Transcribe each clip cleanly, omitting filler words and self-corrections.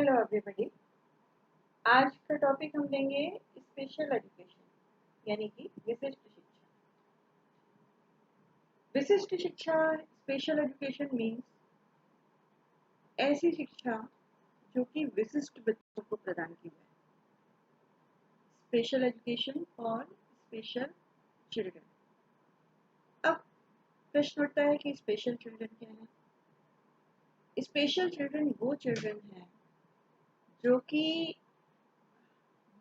Hello everybody. आज का topic हम लेंगे स्पेशल एजुकेशन यानी कि विशिष्ट शिक्षा। विशिष्ट शिक्षा स्पेशल एजुकेशन मीन्स ऐसी शिक्षा जो कि विशिष्ट बच्चों को प्रदान की जाए। Special education for special children. अब प्रश्न उठता है कि स्पेशल चिल्ड्रन क्या है। स्पेशल चिल्ड्रन वो चिल्ड्रन हैं जो कि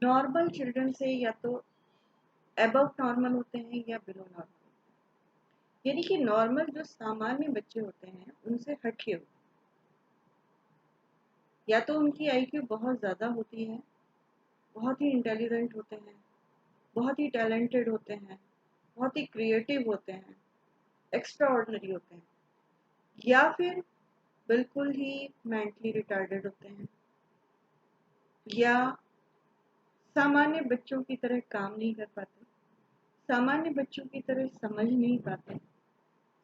नॉर्मल चिल्ड्रन से या तो अबव नॉर्मल होते हैं या बिलो नॉर्मल होते हैं। यानी कि नॉर्मल जो सामान्य बच्चे होते हैं उनसे हटके होते हैं। या तो उनकी आईक्यू बहुत ज़्यादा होती है, बहुत ही इंटेलिजेंट होते हैं, बहुत ही टैलेंटेड होते हैं, बहुत ही क्रिएटिव होते हैं, एक्स्ट्रा ऑर्डिनरी होते हैं, या फिर बिल्कुल ही मेंटली रिटार्डेड होते हैं, या सामान्य बच्चों की तरह काम नहीं कर पाते, सामान्य बच्चों की तरह समझ नहीं पाते,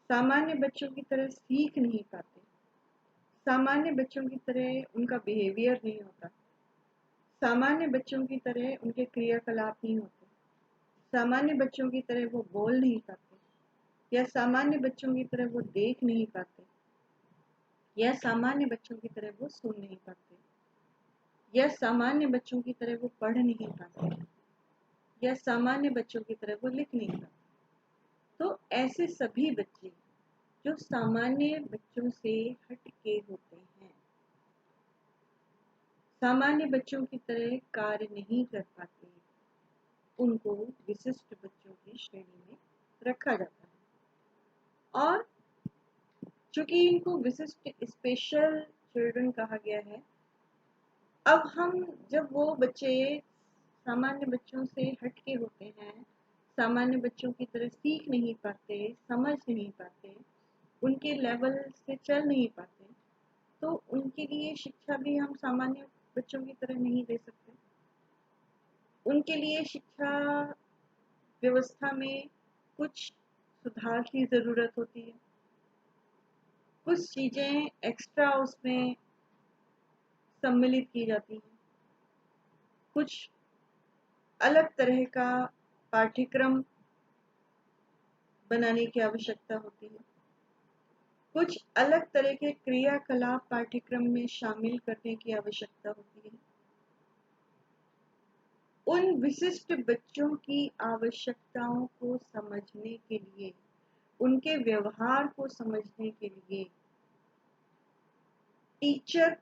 सामान्य बच्चों की तरह सीख नहीं पाते, सामान्य बच्चों की तरह उनका बिहेवियर नहीं होता, सामान्य बच्चों की तरह उनके क्रियाकलाप नहीं होते, सामान्य बच्चों की तरह वो बोल नहीं पाते, या सामान्य बच्चों की तरह वो देख नहीं पाते, या सामान्य बच्चों की तरह वो सुन नहीं पाते, या सामान्य बच्चों की तरह वो पढ़ नहीं पाते, या सामान्य बच्चों की तरह वो लिख नहीं पाते। तो ऐसे सभी बच्चे जो सामान्य बच्चों से हटके होते हैं, सामान्य बच्चों की तरह कार्य नहीं कर पाते, उनको विशिष्ट बच्चों की श्रेणी में रखा जाता है। और चूंकि इनको विशिष्ट स्पेशल चिल्ड्रन कहा गया है, अब हम जब वो बच्चे सामान्य बच्चों से हटके होते हैं, सामान्य बच्चों की तरह सीख नहीं पाते, समझ नहीं पाते, उनके लेवल से चल नहीं पाते, तो उनके लिए शिक्षा भी हम सामान्य बच्चों की तरह नहीं दे सकते। उनके लिए शिक्षा व्यवस्था में कुछ सुधार की ज़रूरत होती है, कुछ चीज़ें एक्स्ट्रा उसमें सम्मिलित की जाती हैं, कुछ अलग तरह का पाठ्यक्रम बनाने की आवश्यकता होती है, कुछ अलग तरह के क्रियाकलाप पाठ्यक्रम में शामिल करने की आवश्यकता होती है। उन विशिष्ट बच्चों की आवश्यकताओं को समझने के लिए, उनके व्यवहार को समझने के लिए टीचर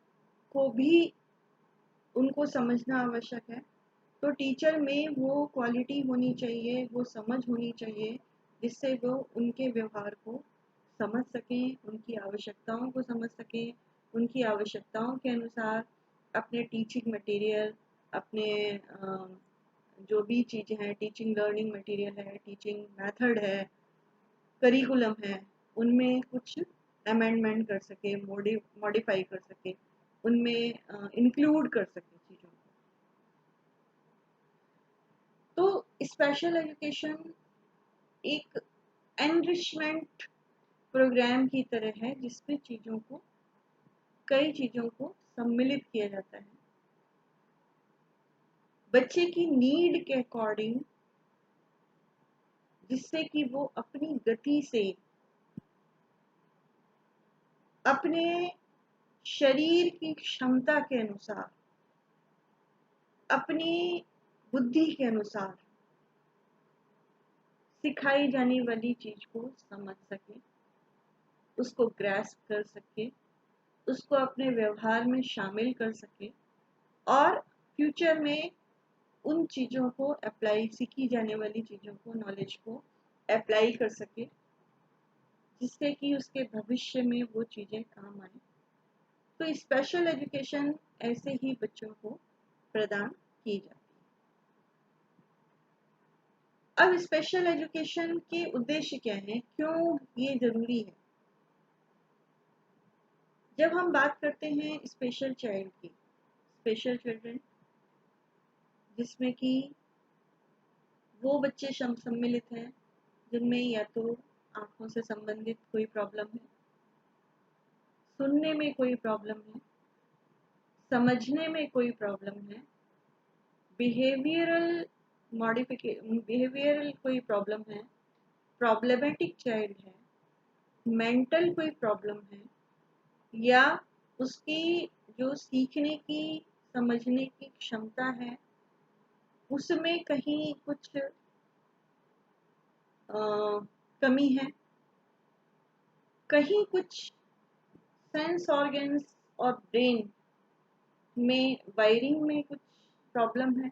को भी उनको समझना आवश्यक है। तो टीचर में वो क्वालिटी होनी चाहिए, वो समझ होनी चाहिए जिससे वो उनके व्यवहार को समझ सकें, उनकी आवश्यकताओं को समझ सकें, उनकी आवश्यकताओं के अनुसार अपने टीचिंग मटेरियल, अपने जो भी चीज़ें हैं, टीचिंग लर्निंग मटेरियल है, टीचिंग मेथड है, करिकुलम है, उनमें कुछ अमेंडमेंट कर सके, मॉडिफाई कर सके, उनमें इंक्लूड कर सके चीज़ों को। तो स्पेशल एजुकेशन एक एनरिचमेंट प्रोग्राम की तरह है जिसमें कई चीज़ों को सम्मिलित किया जाता है, बच्चे की नीड के अकॉर्डिंग, जिससे कि वो अपनी गति से, अपने शरीर की क्षमता के अनुसार, अपनी बुद्धि के अनुसार सिखाई जाने वाली चीज को समझ सके, उसको ग्रैस्प कर सके, उसको अपने व्यवहार में शामिल कर सके, और फ्यूचर में उन चीज़ों को अप्लाई, सीखी जाने वाली चीज़ों को, नॉलेज को अप्लाई कर सके, जिससे कि उसके भविष्य में वो चीज़ें काम आए। तो स्पेशल एजुकेशन ऐसे ही बच्चों को प्रदान की जाती है। अब स्पेशल एजुकेशन के उद्देश्य क्या हैं, क्यों ये ज़रूरी है? जब हम बात करते हैं स्पेशल चाइल्ड की, स्पेशल चिल्ड्रन, जिसमें कि वो बच्चे सम्मिलित हैं जिनमें या तो आँखों से संबंधित कोई प्रॉब्लम है, सुनने में कोई प्रॉब्लम है, समझने में कोई प्रॉब्लम है, बिहेवियरल बिहेवियरल कोई प्रॉब्लम है, प्रॉब्लमेटिक चाइल्ड है, मेंटल कोई प्रॉब्लम है, या उसकी जो सीखने की समझने की क्षमता है उसमें कहीं कुछ कमी है, कहीं कुछ सेंस ऑर्गन्स और ब्रेन में वायरिंग में कुछ प्रॉब्लम है,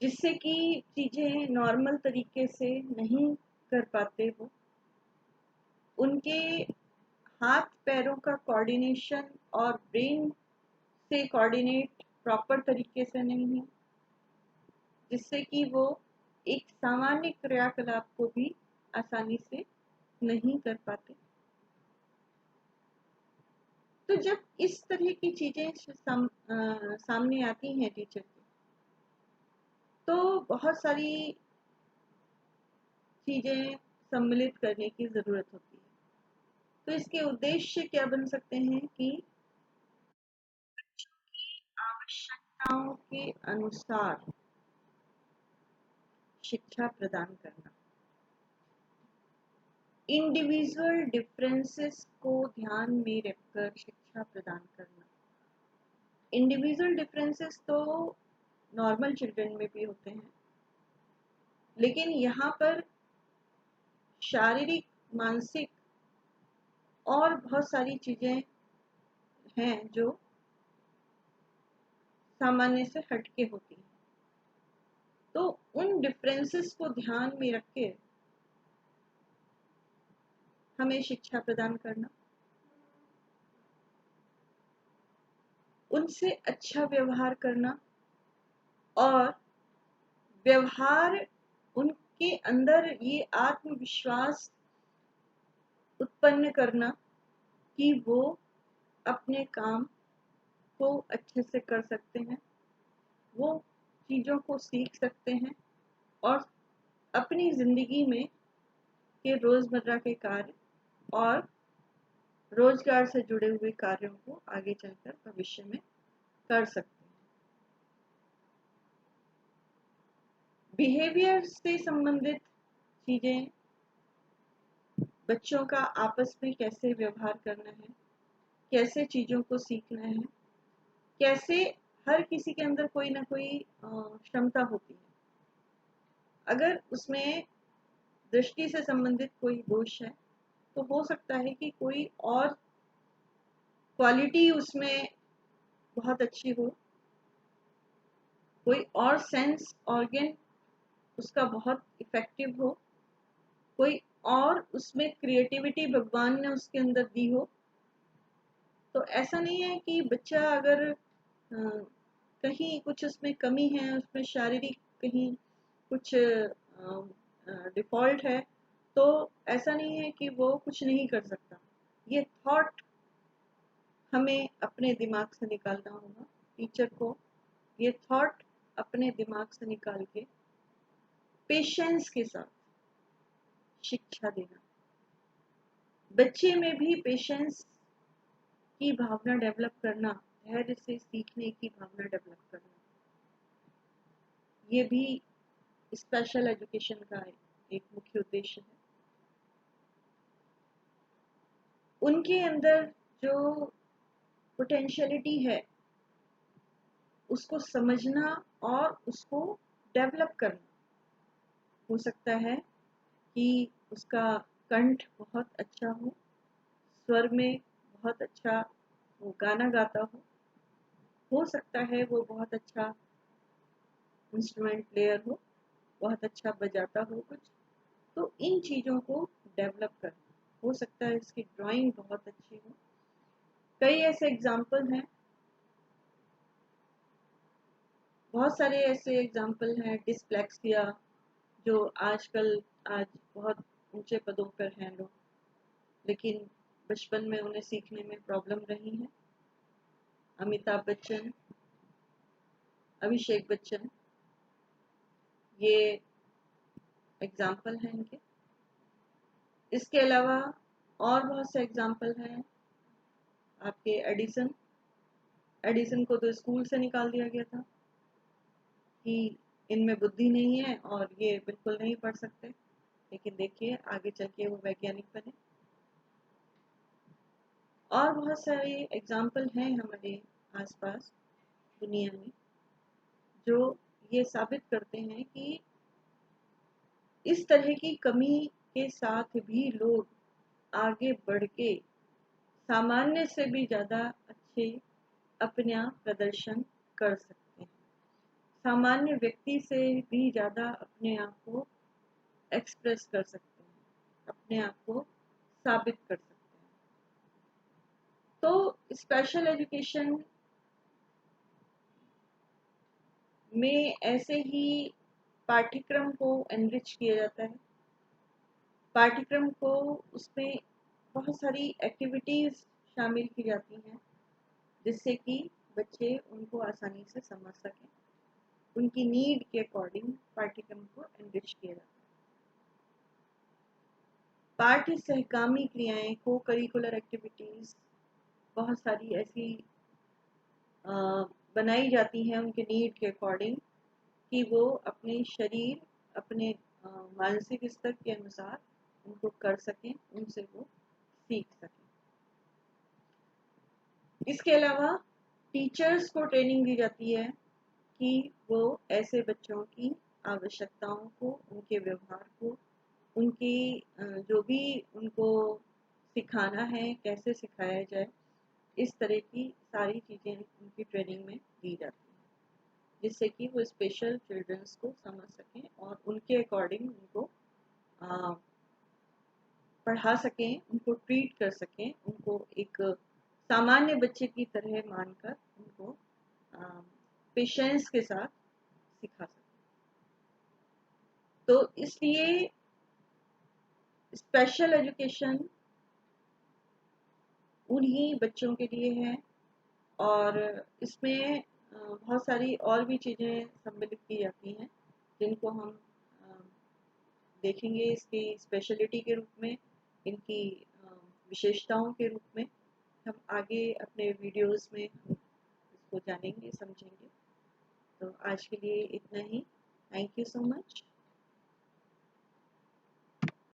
जिससे कि चीज़ें नॉर्मल तरीके से नहीं कर पाते वो, उनके हाथ पैरों का कोऑर्डिनेशन और ब्रेन से कोऑर्डिनेट प्रॉपर तरीके से नहीं है, जिससे कि वो एक सामान्य क्रियाकलाप को भी आसानी से नहीं कर पाते। तो जब इस तरह की चीज़ें सामने आती हैं टीचर की, तो बहुत सारी चीज़ें सम्मिलित करने की ज़रूरत होती है। तो इसके उद्देश्य क्या बन सकते हैं कि बच्चों की आवश्यकताओं के अनुसार शिक्षा प्रदान करना, इंडिविजुअल डिफरेंसेस को ध्यान में रखकर शिक्षा प्रदान करना। इंडिविजुअल डिफरेंसेस तो नॉर्मल चिल्ड्रन में भी होते हैं, लेकिन यहाँ पर शारीरिक, मानसिक और बहुत सारी चीज़ें हैं जो सामान्य से हटके होती हैं। तो उन डिफरेंसेस को ध्यान में रख के हमें शिक्षा प्रदान करना, उनसे अच्छा व्यवहार करना और व्यवहार उनके अंदर ये आत्मविश्वास उत्पन्न करना कि वो अपने काम को अच्छे से कर सकते हैं, वो चीज़ों को सीख सकते हैं और अपनी ज़िंदगी में के रोज़मर्रा के कार्य और रोजगार से जुड़े हुए कार्यों को आगे चलकर भविष्य में कर सकते हैं। बिहेवियर से संबंधित चीज़ें, बच्चों का आपस में कैसे व्यवहार करना है, कैसे चीज़ों को सीखना है, कैसे हर किसी के अंदर कोई ना कोई क्षमता होती है। अगर उसमें दृष्टि से संबंधित कोई दोष है तो हो सकता है कि कोई और क्वालिटी उसमें बहुत अच्छी हो, कोई और सेंस ऑर्गन उसका बहुत इफेक्टिव हो, कोई और उसमें क्रिएटिविटी भगवान ने उसके अंदर दी हो। तो ऐसा नहीं है कि बच्चा अगर कहीं कुछ उसमें कमी है, उसमें शारीरिक कहीं कुछ डिफॉल्ट है, तो ऐसा नहीं है कि वो कुछ नहीं कर सकता। ये थॉट हमें अपने दिमाग से निकालना होगा, टीचर को ये थॉट अपने दिमाग से निकाल के पेशेंस के साथ शिक्षा देना, बच्चे में भी पेशेंस की भावना डेवलप करना, धैर्य से सीखने की भावना डेवलप करना, ये भी स्पेशल एजुकेशन का एक मुख्य उद्देश्य है। उनके अंदर जो पोटेंशियलिटी है उसको समझना और उसको डेवलप करना। हो सकता है कि उसका कंठ बहुत अच्छा स्वर में बहुत अच्छा वो गाना गाता हो सकता है वो बहुत अच्छा इंस्ट्रूमेंट प्लेयर बहुत अच्छा बजाता कुछ। तो इन चीज़ों को डेवलप करना, हो सकता है इसकी ड्राइंग बहुत अच्छी हो। कई ऐसे एग्जाम्पल हैं, बहुत सारे ऐसे एग्जाम्पल हैं। डिस्लेक्सिया जो आज बहुत ऊंचे पदों पर हैं लोग, लेकिन बचपन में उन्हें सीखने में प्रॉब्लम रही है। अमिताभ बच्चन, अभिषेक बच्चन, ये एग्जाम्पल हैं इनके। इसके अलावा और बहुत से एग्जाम्पल हैं। आपके एडिसन को तो स्कूल से निकाल दिया गया था कि इनमें बुद्धि नहीं है और ये बिल्कुल नहीं पढ़ सकते, लेकिन देखिए आगे चल के वो वैज्ञानिक बने। और बहुत सारे एग्जाम्पल हैं हमारे आसपास दुनिया में जो ये साबित करते हैं कि इस तरह की कमी के साथ भी लोग आगे बढ़ के सामान्य से भी ज़्यादा अच्छे अपना प्रदर्शन कर सकते हैं, सामान्य व्यक्ति से भी ज़्यादा अपने आप को एक्सप्रेस कर सकते हैं, अपने आप को साबित कर सकते हैं। तो स्पेशल एजुकेशन में ऐसे ही पाठ्यक्रम को एनरिच किया जाता है, पाठ्यक्रम को उसमें बहुत सारी एक्टिविटीज़ शामिल की जाती हैं जिससे कि बच्चे उनको आसानी से समझ सकें, उनकी नीड के अकॉर्डिंग पाठ्यक्रम को एनरिच किया जाता है। पाठ्य सहगामी क्रियाएं, को करिकुलर एक्टिविटीज़ बहुत सारी ऐसी बनाई जाती हैं उनके नीड के अकॉर्डिंग कि वो अपने शरीर, अपने मानसिक स्तर के अनुसार उनको कर सकें, उनसे वो सीख सकें। इसके अलावा टीचर्स को ट्रेनिंग दी जाती है कि वो ऐसे बच्चों की आवश्यकताओं को, उनके व्यवहार को, उनकी जो भी उनको सिखाना है कैसे सिखाया जाए, इस तरह की सारी चीज़ें उनकी ट्रेनिंग में दी जाती हैं जिससे कि वो स्पेशल चिल्ड्रंस को समझ सकें और उनके अकॉर्डिंग उनको पढ़ा सकें, उनको ट्रीट कर सकें, उनको एक सामान्य बच्चे की तरह मानकर उनको पेशेंस के साथ सिखा सकें। तो इसलिए स्पेशल एजुकेशन उन्हीं बच्चों के लिए है और इसमें बहुत सारी और भी चीज़ें सम्मिलित की जाती हैं जिनको हम देखेंगे इसकी स्पेशलिटी के रूप में, इनकी विशेषताओं के रूप में हम आगे अपने वीडियोस में हम इसको जानेंगे, समझेंगे। तो आज के लिए इतना ही। Thank you so much.